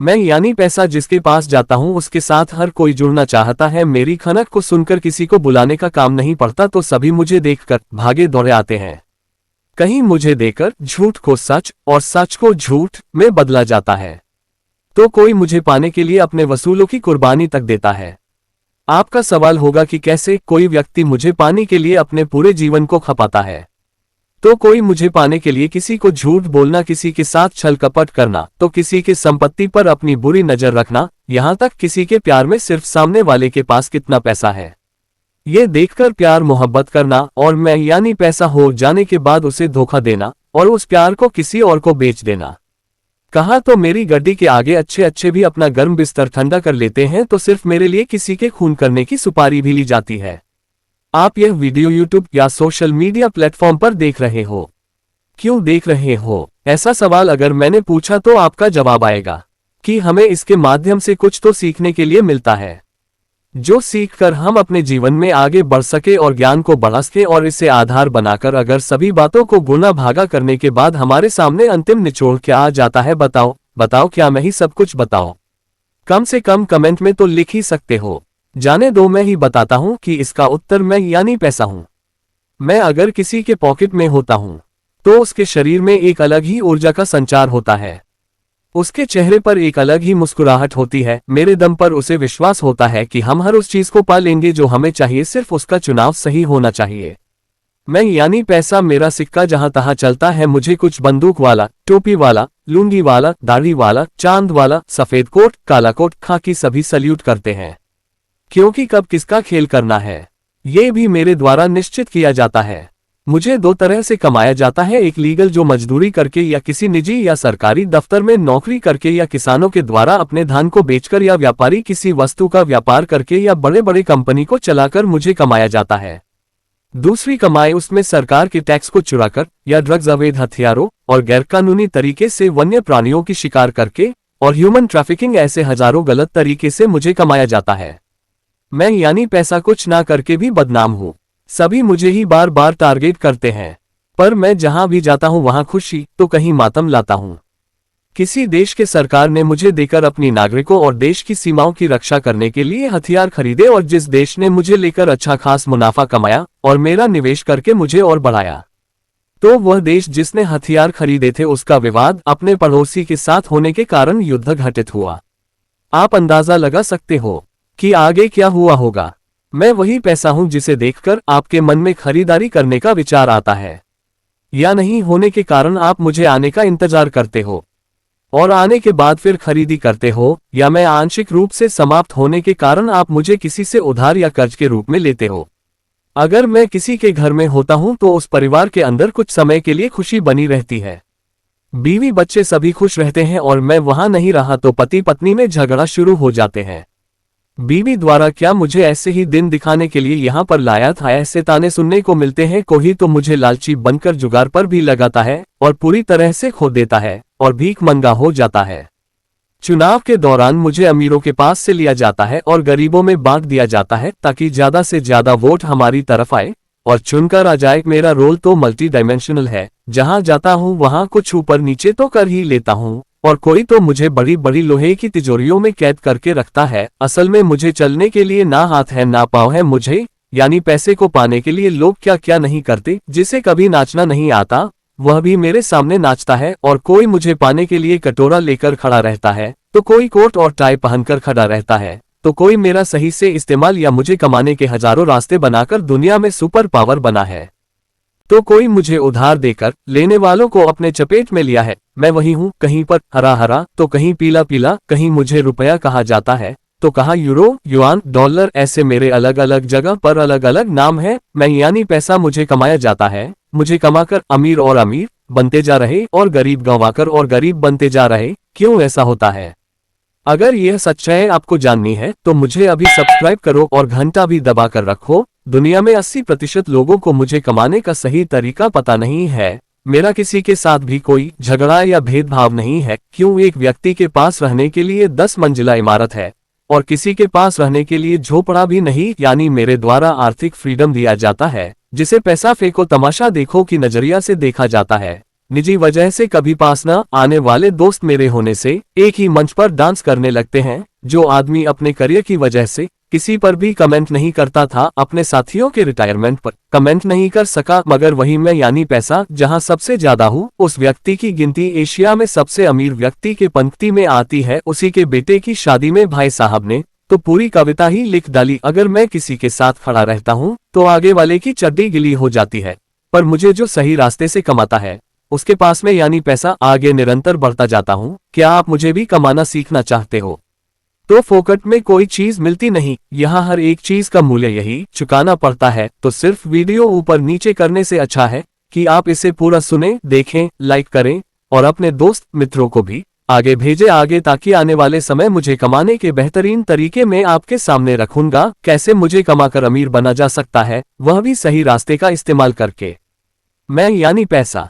मैं यानी पैसा जिसके पास जाता हूँ उसके साथ हर कोई जुड़ना चाहता है। मेरी खनक को सुनकर किसी को बुलाने का काम नहीं पड़ता तो सभी मुझे देखकर भागे दौड़े आते हैं। कहीं मुझे देकर झूठ को सच और सच को झूठ में बदला जाता है तो कोई मुझे पाने के लिए अपने वसूलों की कुर्बानी तक देता है। आपका सवाल होगा कि कैसे कोई व्यक्ति मुझे पाने के लिए अपने पूरे जीवन को खपाता है। तो कोई मुझे पाने के लिए किसी को झूठ बोलना, किसी के साथ छल कपट करना, तो किसी की संपत्ति पर अपनी बुरी नजर रखना, यहां तक किसी के प्यार में सिर्फ सामने वाले के पास कितना पैसा है ये देखकर प्यार मोहब्बत करना, और मैं यानी पैसा हो जाने के बाद उसे धोखा देना और उस प्यार को किसी और को बेच देना। कहा तो मेरी गड्डी के आगे अच्छे अच्छे भी अपना गर्म बिस्तर ठंडा कर लेते हैं तो सिर्फ मेरे लिए किसी के खून करने की सुपारी भी ली जाती है। आप यह वीडियो YouTube या सोशल मीडिया प्लेटफॉर्म पर देख रहे हो। क्यों देख रहे हो? ऐसा सवाल अगर मैंने पूछा तो आपका जवाब आएगा कि हमें इसके माध्यम से कुछ तो सीखने के लिए मिलता है, जो सीखकर हम अपने जीवन में आगे बढ़ सके और ज्ञान को बढ़ा सके, और इसे आधार बनाकर अगर सभी बातों को गुना भागा करने के बाद हमारे सामने अंतिम निचोड़ क्या आ जाता है। बताओ क्या मैं ही सब कुछ बताओ? कम से कम कमेंट में तो लिख ही सकते हो। जाने दो, मैं ही बताता हूं कि इसका उत्तर मैं यानी पैसा हूं। मैं अगर किसी के पॉकेट में होता हूं तो उसके शरीर में एक अलग ही ऊर्जा का संचार होता है, उसके चेहरे पर एक अलग ही मुस्कुराहट होती है। मेरे दम पर उसे विश्वास होता है कि हम हर उस चीज को पा लेंगे जो हमें चाहिए, सिर्फ उसका चुनाव सही होना चाहिए। मैं यानी पैसा मेरा सिक्का जहां तहां चलता है। मुझे कुछ बंदूक वाला, टोपी वाला, लुंगी वाला, दाढ़ी वाला, चांद वाला, सफेद कोट, काला कोट, खाकी सभी सल्यूट करते हैं, क्योंकि कब किसका खेल करना है ये भी मेरे द्वारा निश्चित किया जाता है। मुझे दो तरह से कमाया जाता है, एक लीगल जो मजदूरी करके या किसी निजी या सरकारी दफ्तर में नौकरी करके, या किसानों के द्वारा अपने धान को बेचकर, या व्यापारी किसी वस्तु का व्यापार करके, या बड़े बड़े कंपनी को चलाकर मुझे कमाया जाता है। दूसरी कमाई उसमें सरकार के टैक्स को चुराकर, या ड्रग्स, अवैध हथियारों और गैरकानूनी तरीके से वन्य प्राणियों की शिकार करके, और ह्यूमन ट्रैफिकिंग, ऐसे हजारों गलत तरीके से मुझे कमाया जाता है। मैं यानी पैसा कुछ ना करके भी बदनाम हूँ। सभी मुझे ही बार बार टारगेट करते हैं, पर मैं जहां भी जाता हूं वहां खुशी तो कहीं मातम लाता हूं। किसी देश के सरकार ने मुझे देकर अपनी नागरिकों और देश की सीमाओं की रक्षा करने के लिए हथियार खरीदे, और जिस देश ने मुझे लेकर अच्छा खास मुनाफा कमाया और मेरा निवेश करके मुझे और बढ़ाया, तो वह देश जिसने हथियार खरीदे थे उसका विवाद अपने पड़ोसी के साथ होने के कारण युद्ध घटित हुआ। आप अंदाजा लगा सकते हो कि आगे क्या हुआ होगा। मैं वही पैसा हूं जिसे देखकर आपके मन में खरीदारी करने का विचार आता है, या नहीं होने के कारण आप मुझे आने का इंतजार करते हो और आने के बाद फिर खरीदी करते हो, या मैं आंशिक रूप से समाप्त होने के कारण आप मुझे किसी से उधार या कर्ज के रूप में लेते हो। अगर मैं किसी के घर में होता हूं तो उस परिवार के अंदर कुछ समय के लिए खुशी बनी रहती है, बीवी बच्चे सभी खुश रहते हैं, और मैं वहां नहीं रहा तो पति पत्नी में झगड़ा शुरू हो जाते हैं। बीवी द्वारा क्या मुझे ऐसे ही दिन दिखाने के लिए यहाँ पर लाया था, ऐसे ताने सुनने को मिलते हैं। कोई तो मुझे लालची बनकर जुगार पर भी लगाता है और पूरी तरह से खो देता है और भीख मंगा हो जाता है। चुनाव के दौरान मुझे अमीरों के पास से लिया जाता है और गरीबों में बांट दिया जाता है, ताकि ज्यादा से ज्यादा वोट हमारी तरफ आए और चुनकर आ जाए। मेरा रोल तो मल्टी डायमेंशनल है, जहां जाता हूं वहां कुछ ऊपर नीचे तो कर ही लेता हूं, और कोई तो मुझे बड़ी बड़ी लोहे की तिजोरियों में कैद करके रखता है। असल में मुझे चलने के लिए ना हाथ है ना पाँव है। मुझे यानी पैसे को पाने के लिए लोग क्या क्या नहीं करते। जिसे कभी नाचना नहीं आता वह भी मेरे सामने नाचता है, और कोई मुझे पाने के लिए कटोरा लेकर खड़ा रहता है, तो कोई कोट और टाई पहनकर खड़ा रहता है, तो कोई मेरा सही से इस्तेमाल या मुझे कमाने के हजारों रास्ते बनाकर दुनिया में सुपर पावर बना है, तो कोई मुझे उधार देकर लेने वालों को अपने चपेट में लिया है। मैं वही हूँ, कहीं पर हरा हरा तो कहीं पीला पीला, कहीं मुझे रुपया कहा जाता है तो कहाँ यूरो, युआन, डॉलर, ऐसे मेरे अलग अलग जगह पर अलग अलग नाम है। मैं यानी पैसा मुझे कमाया जाता है, मुझे कमाकर अमीर और अमीर बनते जा रहे और गरीब गंवाकर और गरीब बनते जा रहे। क्यों ऐसा होता है? अगर यह सच्चाई आपको जाननी है तो मुझे अभी सब्सक्राइब करो और घंटा भी दबा कर रखो। दुनिया में 80% लोगों को मुझे कमाने का सही तरीका पता नहीं है। मेरा किसी के साथ भी कोई झगड़ा या भेदभाव नहीं है। क्यों? एक व्यक्ति के पास रहने के लिए 10 मंजिला इमारत है और किसी के पास रहने के लिए झोपड़ा भी नहीं। यानी मेरे द्वारा आर्थिक फ्रीडम दिया जाता है, जिसे पैसा फेंको तमाशा देखो की नजरिया से देखा जाता है। निजी वजह से कभी पास न आने वाले दोस्त मेरे होने से एक ही मंच पर डांस करने लगते हैं। जो आदमी अपने करियर की वजह से किसी पर भी कमेंट नहीं करता था, अपने साथियों के रिटायरमेंट पर कमेंट नहीं कर सका, मगर वही मैं यानी पैसा जहां सबसे ज्यादा हूं, उस व्यक्ति की गिनती एशिया में सबसे अमीर व्यक्ति के पंक्ति में आती है। उसी के बेटे की शादी में भाई साहब ने तो पूरी कविता ही लिख डाली। अगर मैं किसी के साथ खड़ा रहता हूं तो आगे वाले की चड्डी गिली हो जाती है, पर मुझे जो सही रास्ते से कमाता है उसके पास में यानी पैसा आगे निरंतर बढ़ता जाता हूं। क्या आप मुझे भी कमाना सीखना चाहते हो? तो फोकट में कोई चीज मिलती नहीं, यहाँ हर एक चीज का मूल्य यही चुकाना पड़ता है। तो सिर्फ वीडियो ऊपर नीचे करने से अच्छा है कि आप इसे पूरा सुने, देखें, लाइक करें और अपने दोस्त मित्रों को भी आगे भेजे आगे, ताकि आने वाले समय मुझे कमाने के बेहतरीन तरीके में आपके सामने रखूंगा। कैसे मुझे कमाकर अमीर बना जा सकता है, वह भी सही रास्ते का इस्तेमाल करके। मैं यानी पैसा।